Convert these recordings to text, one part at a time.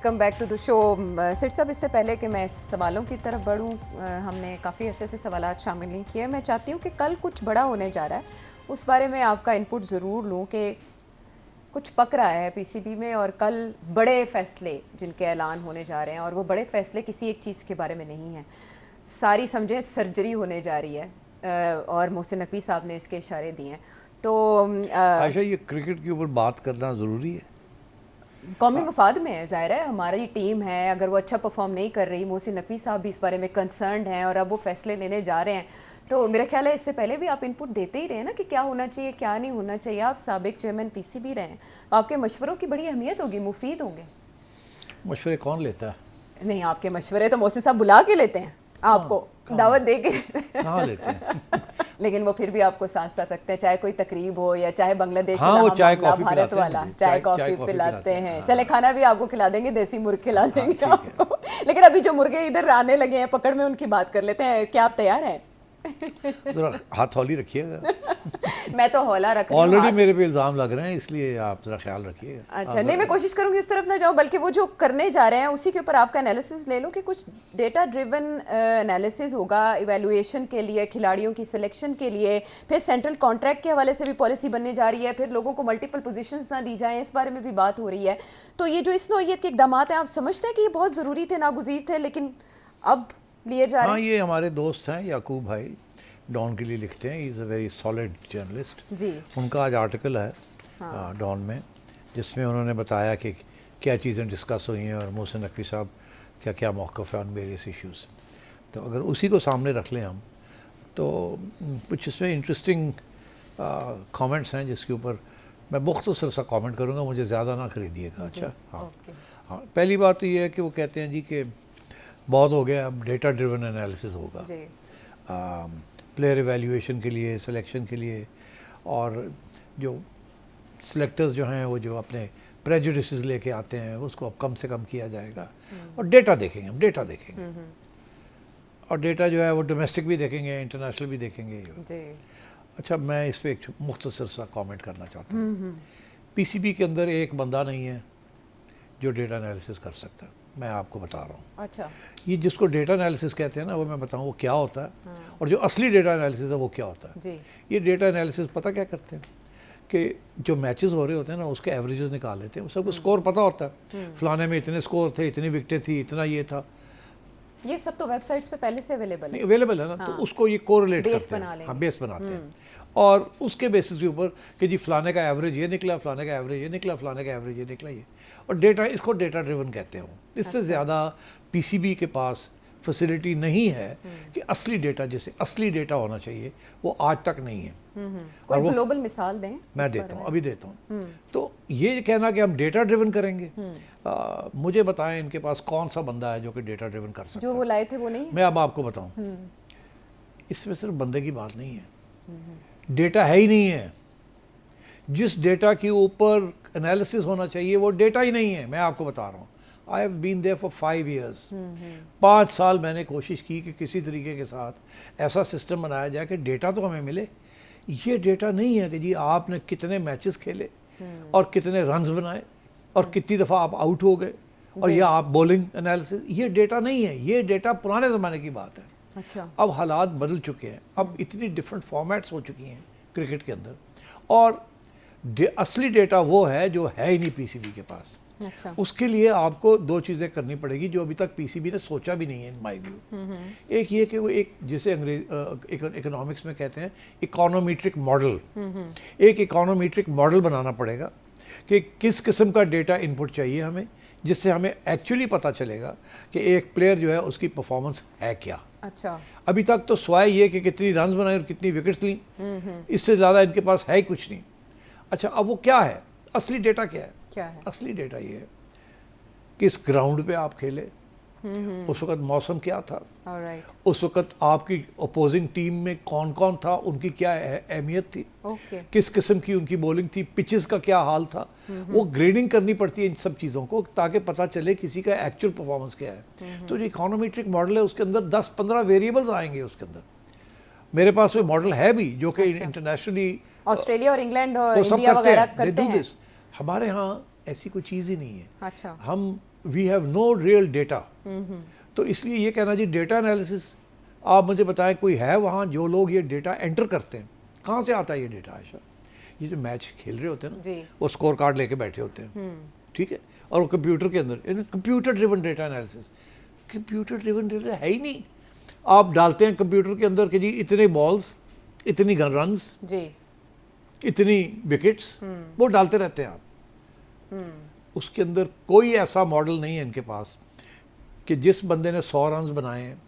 Welcome back to the show. सिट साहब, इससे पहले कि मैं सवालों की तरफ बढ़ूँ, हमने काफ़ी ऐसे ऐसे सवाल शामिल नहीं किए। मैं चाहती हूँ कि कल कुछ बड़ा होने जा रहा है, उस बारे में आपका इनपुट ज़रूर लूँ कि कुछ पक रहा है पीसीबी में और कल बड़े फ़ैसले जिनके ऐलान होने जा रहे हैं, और वो बड़े फ़ैसले किसी एक चीज़ के बारे में नहीं है, सारी समझें सर्जरी होने जा रही है और मोहसिन नकवी साहब ने इसके इशारे दिए हैं। तो आयशा, ये क्रिकेट के ऊपर बात करना ज़रूरी है? कौमी मफाद में है, ज़ाहिर है हमारी टीम है, अगर वो अच्छा परफॉर्म नहीं कर रही, मोहसिन नकवी साहब भी इस बारे में कंसर्न्ड हैं और अब वो फैसले लेने जा रहे हैं, तो मेरा ख्याल है इससे पहले भी आप इनपुट देते ही रहे ना कि क्या होना चाहिए क्या नहीं होना चाहिए। आप साबिक चेयरमैन पीसीबी रहे हैं, तो आपके मशवरों की बड़ी अहमियत होगी, मुफीद होंगे। मशवरे कौन लेता है? नहीं, आपके मशवरे तो मोहसिन साहब बुला के लेते हैं, आपको दावत दे के कहाँ लेते हैं? लेकिन वो फिर भी आपको साथ साथ रखते हैं, चाहे कोई तकरीब हो या चाहे बांग्लादेश हाँ, वो चाय कॉफी भारत वाला चाय कॉफी पिलाते हैं। चले, खाना भी आपको खिला देंगे, देसी मुर्ग खिला देंगे आपको। लेकिन अभी जो मुर्गे इधर आने लगे हैं पकड़ में, उनकी बात कर लेते हैं। क्या आप तैयार हैं? हाथ हौली रखिएगा। मैं तो हौला रख रही हूं। ऑलरेडी मेरे पे इल्ज़ाम लग रहे हैं, इसलिए आप ज़रा ख्याल रखिएगा। अच्छा, नहीं, मैं कोशिश करूंगी उस तरफ ना जाऊं, बल्कि वो जो करने जा रहे हैं उसी के ऊपर आपका एनालिसिस ले लो कि कुछ डेटा ड्रिवन एनालिसिस होगा इवैल्यूएशन के लिए, खिलाड़ियों की सिलेक्शन के लिए, फिर सेंट्रल कॉन्ट्रैक्ट के हवाले से भी पॉलिसी बनने जा रही है, फिर लोगों को मल्टीपल पोजीशंस ना दी जाएं, इस बारे में भी बात हो रही है। तो ये जो इस नौइयत के इक़दाम हैं, आप समझते हैं कि ये बहुत ज़रूरी थे, नागुज़ीर थे, लेकिन अब लिए जा रहे हैं? हाँ, ये हमारे दोस्त हैं याकूब भाई, डॉन के लिए लिखते हैं, is a very solid journalist ji. उनका आज आर्टिकल है डॉन में, जिसमें उन्होंने बताया कि क्या चीज़ें डिस्कस हुई हैं और मोहसिन नकवी साहब क्या क्या मौक़िफ़ है ऑन वेरियस इश्यूज़। तो अगर उसी को सामने रख लें हम, तो कुछ इसमें इंटरेस्टिंग कमेंट्स हैं जिसके ऊपर मैं मुख्तसर सा कमेंट करूँगा, मुझे ज़्यादा ना खरीदिएगा। अच्छा, हाँ, पहली बात तो ये है कि वो कहते हैं जी कि बहुत हो गया, अब डेटा ड्रिवन एनालिसिस होगा प्लेयर एवेल्यूएशन के लिए, सिलेक्शन के लिए, और जो सिलेक्टर्स जो हैं वो जो अपने प्रेजुडिसेस लेके आते हैं उसको अब कम से कम किया जाएगा, और डेटा देखेंगे, हम डेटा देखेंगे, और डेटा जो है वो डोमेस्टिक भी देखेंगे, इंटरनेशनल भी देखेंगे। अच्छा, मैं इस पर एक मुख्तसर सा कमेंट करना चाहता हूँ। पीसीबी के अंदर एक बंदा नहीं है जो डेटा एनालिसिस कर सकता है, मैं आपको बता रहा हूँ। अच्छा, ये जिसको डेटा एनालिसिस कहते हैं ना, वो मैं बताऊँ वो क्या होता है, और जो असली डेटा एनालिसिस है वो क्या होता है जी। ये डेटा एनालिसिस पता क्या करते हैं कि जो मैचेस हो रहे होते हैं ना, उसके एवरेजेस निकाल लेते हैं, सबको स्कोर पता होता है, फलाने में इतने स्कोर थे, इतनी विकेटें थी, इतना ये था। ये सब तो वेबसाइट्स पे पहले से अवेलेबल है, अवेलेबल है ना। हाँ। तो उसको ये कोरिलेट करते हैं, हाँ, बेस बनाते हैं, और उसके बेसिस के ऊपर कि जी फलाने का एवरेज ये निकला, फलाने का एवरेज ये निकला, फलाने का एवरेज ये निकला, ये, और डेटा, इसको डेटा ड्रिवन कहते हैं। इससे ज़्यादा पीसीबी के पास फैसिलिटी नहीं है कि असली डेटा, जैसे असली डेटा होना चाहिए, वो आज तक नहीं है। कोई ग्लोबल मिसाल दें? मैं देता हूँ, अभी देता हूँ। तो ये कहना कि हम डेटा ड्रिवन करेंगे, मुझे बताएं इनके पास कौन सा बंदा है जो कि डेटा ड्रिवन कर सकता है? जो वो लाए थे वो नहीं? मैं अब आपको बताऊँ, इसमें सिर्फ बंदे की बात नहीं है, डेटा है ही नहीं है। जिस डेटा के ऊपर एनालिसिस होना चाहिए वो डेटा ही नहीं है। मैं आपको बता रहा हूँ, I have been there for 5 years। 5 साल मैंने कोशिश की कि किसी तरीके के साथ ऐसा सिस्टम बनाया जाए कि डेटा तो हमें मिले। ये डेटा नहीं है कि जी आपने कितने मैचेस खेले और कितने रन्स बनाए और कितनी दफ़ा आप आउट हो गए, और या आप बॉलिंग एनालिसिस, ये डेटा नहीं है, ये डेटा पुराने ज़माने की बात है। अच्छा, अब हालात बदल चुके हैं, अब इतनी डिफरेंट फॉर्मेट्स हो चुकी हैं क्रिकेट के अंदर, और असली डेटा वो है जो है ही नहीं पीसीबी के पास। अच्छा, उसके लिए आपको 2 चीज़ें करनी पड़ेगी जो अभी तक पीसीबी ने सोचा भी नहीं है, इन माय व्यू। एक ये कि वो एक, जिसे इकोनॉमिक्स में कहते हैं इकोनोमेट्रिक मॉडल, एक इकोनोमेट्रिक मॉडल बनाना पड़ेगा कि किस किस्म का डेटा इनपुट चाहिए हमें, जिससे हमें एक्चुअली पता चलेगा कि एक प्लेयर जो है उसकी परफॉर्मेंस है क्या। अच्छा, अभी तक तो स्वाय ये कि कितनी रन्स बनाए और कितनी विकेट्स ली, इससे ज़्यादा इनके पास है ही कुछ नहीं। अच्छा, अब वो क्या है, असली डेटा क्या है? असली डेटा ये है किस ग्राउंड पे आप खेले, उस वक्त मौसम क्या था, उस वक्त आपकी अपोजिंग टीम में कौन कौन था, उनकी क्या अहमियत थी, किस किस्म की उनकी बॉलिंग थी, पिचेस का क्या हाल था। वो ग्रेडिंग करनी पड़ती है इन सब चीज़ों को, ताकि पता चले किसी का एक्चुअल परफॉर्मेंस क्या है। तो जो इकोनोमेट्रिक मॉडल है उसके अंदर 10-15 वेरिएबल्स आएंगे उसके अंदर। मेरे पास वो मॉडल है भी जो कि इंटरनेशनली ऑस्ट्रेलिया और इंग्लैंड और इंडिया वगैरह करते हैं। हमारे यहाँ ऐसी कोई चीज़ ही नहीं है। अच्छा, हम we have no real data. तो इसलिए ये कहना जी डेटा एनालिसिस, आप मुझे बताएं कोई है वहाँ जो लोग ये डेटा एंटर करते हैं? कहाँ से आता है ये डेटा? आयशा, ये जो मैच खेल रहे होते हैं ना, वो स्कोर कार्ड लेके बैठे होते हैं, ठीक है, और वो कंप्यूटर के अंदर, computer driven data analysis, computer driven data है ही नहीं। आप डालते हैं कंप्यूटर के अंदर कि जी इतने बॉल्स, इतनी रन्स, इतनी विकेट्स, वो डालते रहते हैं आप। उसके अंदर कोई ऐसा मॉडल नहीं है इनके पास कि जिस बंदे ने 100 रन बनाए हैं,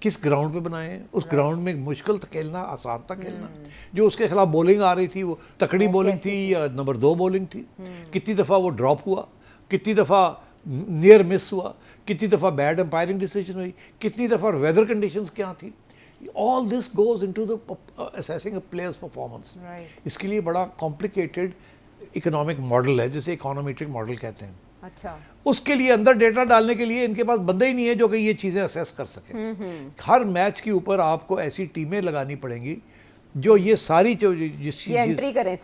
किस ग्राउंड पे बनाए हैं, उस ग्राउंड में मुश्किल था खेलना, आसान था खेलना, जो उसके खिलाफ बॉलिंग आ रही थी वो तकड़ी बॉलिंग थी या नंबर 2 बॉलिंग थी, कितनी दफ़ा वो ड्रॉप हुआ, कितनी दफ़ा नियर मिस हुआ, कितनी दफ़ा बैड एम्पायरिंग डिसीजन हुई, कितनी दफ़ा वेदर कंडीशंस क्या थी। All this goes into the assessing a players performance. इसके लिए बड़ा कॉम्प्लिकेटेड इकोनॉमिक मॉडल है जिसे इकोनोमेट्रिक मॉडल कहते हैं। अच्छा, उसके लिए अंदर डेटा डालने के लिए इनके पास बंदे ही नहीं है जो कि ये चीज़ें असेस कर सके। हर मैच के ऊपर आपको ऐसी टीमें लगानी पड़ेंगी जो ये सारी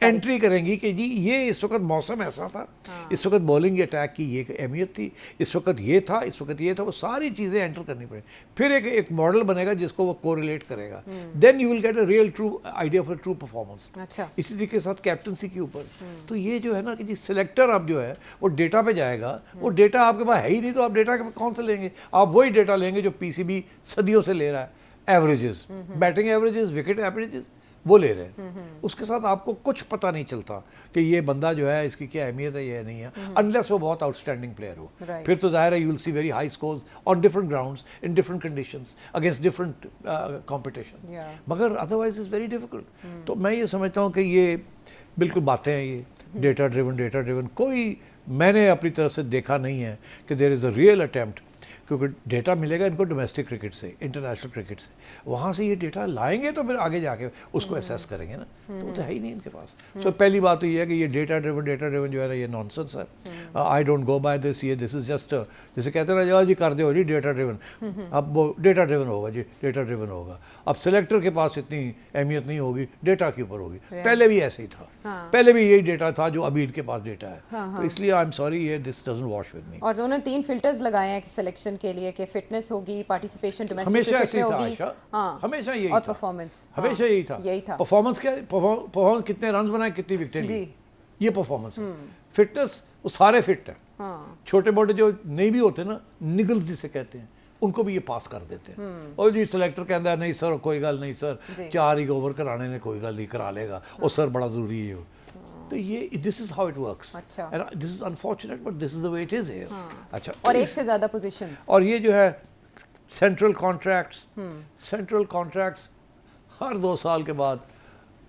एंट्री करेंगी कि जी ये इस वक्त मौसम ऐसा था, इस वक्त बॉलिंग अटैक की ये अहमियत थी, इस वक्त ये था, इस वक्त ये था, वो सारी चीज़ें एंटर करनी पड़ेगी। फिर एक मॉडल बनेगा जिसको वो कोरिलेट करेगा, then you will get a real true idea for true performance. अच्छा, इसी तरीके के साथ कैप्टनसी के ऊपर तो ये जो है ना कि जी सिलेक्टर अब जो है वो डेटा पे जाएगा, वो डेटा आपके पास है ही नहीं, तो आप डेटा कौन से लेंगे? आप वही डेटा लेंगे जो पीसीबी सदियों से ले रहा है, averages, batting averages, wicket averages वो ले रहे हैं। उसके साथ आपको कुछ पता नहीं चलता कि ये बंदा जो है इसकी क्या अहमियत है, ये नहीं है, अनलेस वो बहुत आउटस्टैंडिंग प्लेयर हो। फिर तो जाहिर है you will see very high scores on different grounds in different conditions against different competition, मगर अदरवाइज इज़ वेरी डिफिकल्ट। तो मैं ये समझता हूँ कि ये बिल्कुल बातें हैं, ये डेटा ड्रिवन कोई मैंने अपनी तरफ से देखा नहीं है कि there is a real attempt, क्योंकि डेटा मिलेगा इनको डोमेस्टिक क्रिकेट से, इंटरनेशनल क्रिकेट से, वहाँ से ये डेटा लाएंगे तो फिर आगे जाके उसको एसेस करेंगे ना, तो वो तो है ही नहीं इनके पास। सो पहली बात तो ये है कि ये डेटा ड्रिवन जो है ना, ये नॉनसेंस है। I don't go by this, ये दिस इज जस्ट जैसे कहते हैं ना जी कर दो जी डेटा ड्रिवन, अब वो डेटा ड्रिवन होगा जी, डेटा ड्रिवन होगा। अब सेलेक्टर के पास इतनी अहमियत नहीं होगी, डेटा के ऊपर होगी। पहले भी ऐसे ही था, पहले भी यही डेटा था जो अभी इनके पास डेटा है। तो इसलिए आई एम सॉरी, ये this doesn't wash with me. और उन्होंने 3 फिल्टर्स लगाए हैं कि सिलेक्शन के लिए कि फिटनेस होगी, पार्टिसिपेशन डोमेस्टिक हमेशा क्रिकेट ऐसे में ही था होगी, आयशा, हाँ, हमेशा यही और था, परफॉर्मेंस हमेशा यही था। परफॉर्मेंस क्या, परफॉर्मेंस कितने रन बनाए, कितनी विकेटें ली, ये परफॉर्मेंस है। फिटनेस वो सारे फिट हैं, छोटे मोटे जो नहीं भी होते ना, निगल्स जिसे कहते हैं, उनको भी ये पास कर देते हैं। और जी सिलेक्टर कहता है नहीं सर कोई गल नहीं सर, 4 ही ओवर कराने ने कोई गल नहीं करा लेगा, और सर बड़ा ज़रूरी है। तो ये this is how it works, and this is unfortunate but this is the way it is here. अच्छा, और एक से ज़्यादा पोजीशंस, और ये जो है सेंट्रल कॉन्ट्रैक्ट्स हर 2 साल के बाद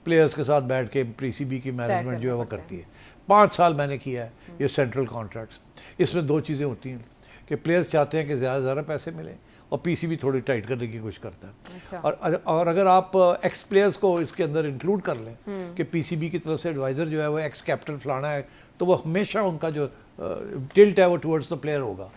प्लेयर्स के साथ बैठ के पीसीबी की मैनेजमेंट जो है वो करती है। 5 साल मैंने किया है ये सेंट्रल कॉन्ट्रैक्ट्स। इसमें 2 चीज़ें होती हैं कि प्लेयर्स चाहते हैं कि ज़्यादा से ज़्यादा पैसे मिलें, और पीसीबी थोड़ी टाइट करने की कोशिश करता है। अच्छा। और अगर आप एक्स प्लेयर्स को इसके अंदर इंक्लूड कर लें कि पीसीबी की तरफ से एडवाइज़र जो है वो एक्स कैप्टन फलाना है, तो वो हमेशा उनका जो टिल्ट है वो टुवर्ड्स द प्लेयर होगा।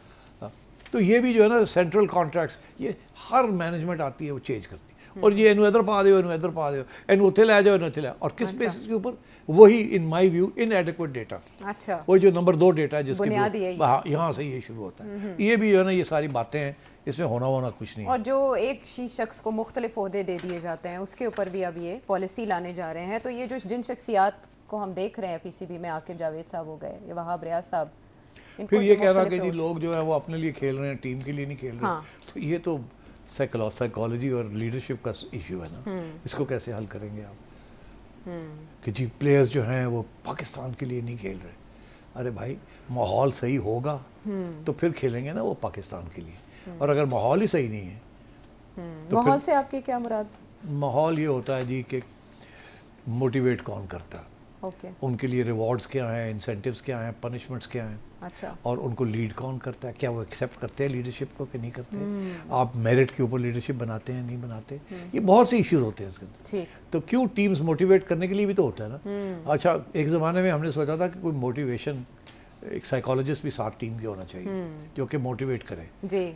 तो ये भी जो है ना सेंट्रल कॉन्ट्रैक्ट्स, ये हर मैनेजमेंट आती है वो चेंज करती है, और ये इन्हों इधर पा दो, इन्हों इधर पा दो, इन्हों उथे लै जाओ, इन्हों उथे लै, और किस बेसिस के ऊपर? वही इन माय व्यू इनएडिक्वेट डेटा। अच्छा, वो जो नंबर 2 डेटा है जिसके यहाँ से ये शुरू होता है। ये भी जो है ना ये सारी बातें हैं, इसमें होना कुछ नहीं। और जो एक शख्स को मुख्तलिफ ओहदे दे दिए जाते हैं उसके ऊपर भी अब ये पॉलिसी लाने जा रहे हैं। तो ये जो जिन शख्सियात को हम देख रहे हैं पीसीबी में, आकिब जावेद साहब हो गए, ये वहाब रियाज साहब, फिर ये कह रहा कि जी लोग जो है वो अपने लिए खेल रहे हैं, टीम के लिए नहीं खेल रहे। तो ये तो साइकोलॉजी और लीडरशिप का इशू है ना, इसको कैसे हल करेंगे आप? कि जी प्लेयर्स जो हैं वो पाकिस्तान के लिए नहीं खेल रहे। अरे भाई माहौल सही होगा तो फिर खेलेंगे ना वो पाकिस्तान के लिए, और अगर माहौल ही सही नहीं है तो माहौल से आपके क्या मुराद? माहौल ये होता है जी कि मोटिवेट कौन करता है, उनके लिए रिवॉर्ड्स क्या हैं, इंसेंटिव्स क्या हैं, पनिशमेंट्स क्या हैं। अच्छा। और उनको लीड कौन करता है, क्या वो एक्सेप्ट करते हैं लीडरशिप को कि नहीं करते? आप मेरिट के ऊपर लीडरशिप बनाते हैं, नहीं बनाते? ये बहुत से इश्यूज होते हैं इसके अंदर। तो क्यों टीम्स मोटिवेट करने के लिए भी तो होता है ना। अच्छा, एक ज़माने में हमने सोचा था कि कोई मोटिवेशन एक साइकोलॉजिस्ट भी साथ टीम के होना चाहिए जो कि मोटिवेट करे,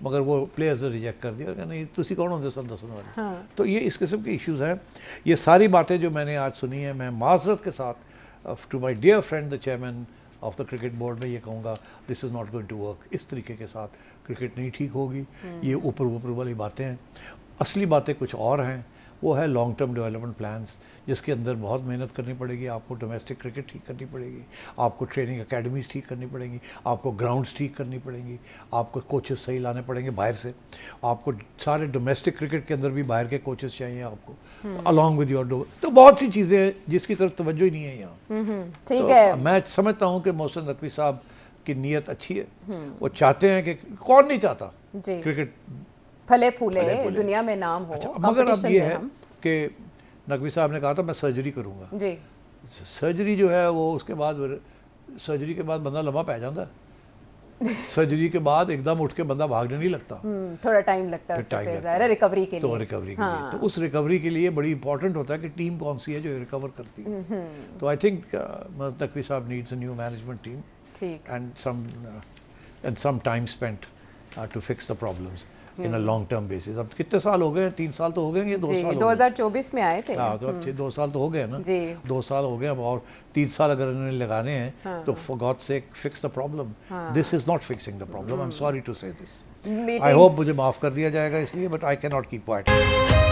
मगर वो प्लेयर्स ने रिजेक्ट कर दिया, नहीं तुसी कौन होंगे सन दसन वाले। हाँ। तो ये इस किस्म के इश्यूज हैं। ये सारी बातें जो मैंने आज सुनी है, मैं माजरत के साथ to my dear friend the chairman of the cricket board में ये कहूँगा this is not going to work, इस तरीके के साथ क्रिकेट नहीं ठीक होगी। ये ऊपर ऊपर वाली बातें हैं, असली बातें कुछ और हैं। वो है लॉन्ग टर्म डेवलपमेंट प्लान्स, जिसके अंदर बहुत मेहनत करनी पड़ेगी। आपको डोमेस्टिक क्रिकेट ठीक करनी पड़ेगी, आपको ट्रेनिंग एकेडमीज़ ठीक करनी पड़ेंगी, आपको ग्राउंड्स ठीक करनी पड़ेंगी, आपको कोचेस सही लाने पड़ेंगे बाहर से, आपको सारे डोमेस्टिक क्रिकेट के अंदर भी बाहर के कोचेस चाहिए आपको, अलॉन्ग विद योर। तो बहुत सी चीज़ें हैं जिसकी तरफ तवज्जो ही नहीं है यहाँ। ठीक तो है, मैं समझता हूँ कि मोहसिन नकवी साहब की नीयत अच्छी है। वो चाहते हैं कि, कौन नहीं चाहता जी, क्रिकेट फले फूले दुनिया में नाम हो। अच्छा, मगर अब competition ये में है हम कि नकवी साहब ने कहा था मैं सर्जरी करूँगा। जी सर्जरी जो है वो उसके बाद, सर्जरी के बाद बंदा लम्बा पै जाता है। सर्जरी के बाद एकदम उठ के बंदा भागने नहीं लगता, थोड़ा टाइम लगता है फिर उससे, टाइम फिर लगता ज़ाहिर है रिकवरी के तो लिए। रिकवरी के हाँ। लिए, तो उस रिकवरी के लिए बड़ी इंपॉर्टेंट होता है कि टीम कौन सी है जो रिकवर करती है। तो आई थिंक नकवी साहब needs a new management team ठीक, and some time spent to fix the problems in a long term basis। अब कितने साल हो गए? 3 साल तो हो गए, ये 2 जी साल हो गए। 2024 में आए थे। हाँ, तो अब 2 साल तो हो गए ना। जी 2 साल हो गए अब, और 3 साल अगर इन्होंने लगाने हैं तो for God's sake fix the problem। This is not fixing the problem। I'm sorry to say this। I hope मुझे माफ़ कर दिया जाएगा इसलिए, but I cannot keep quiet।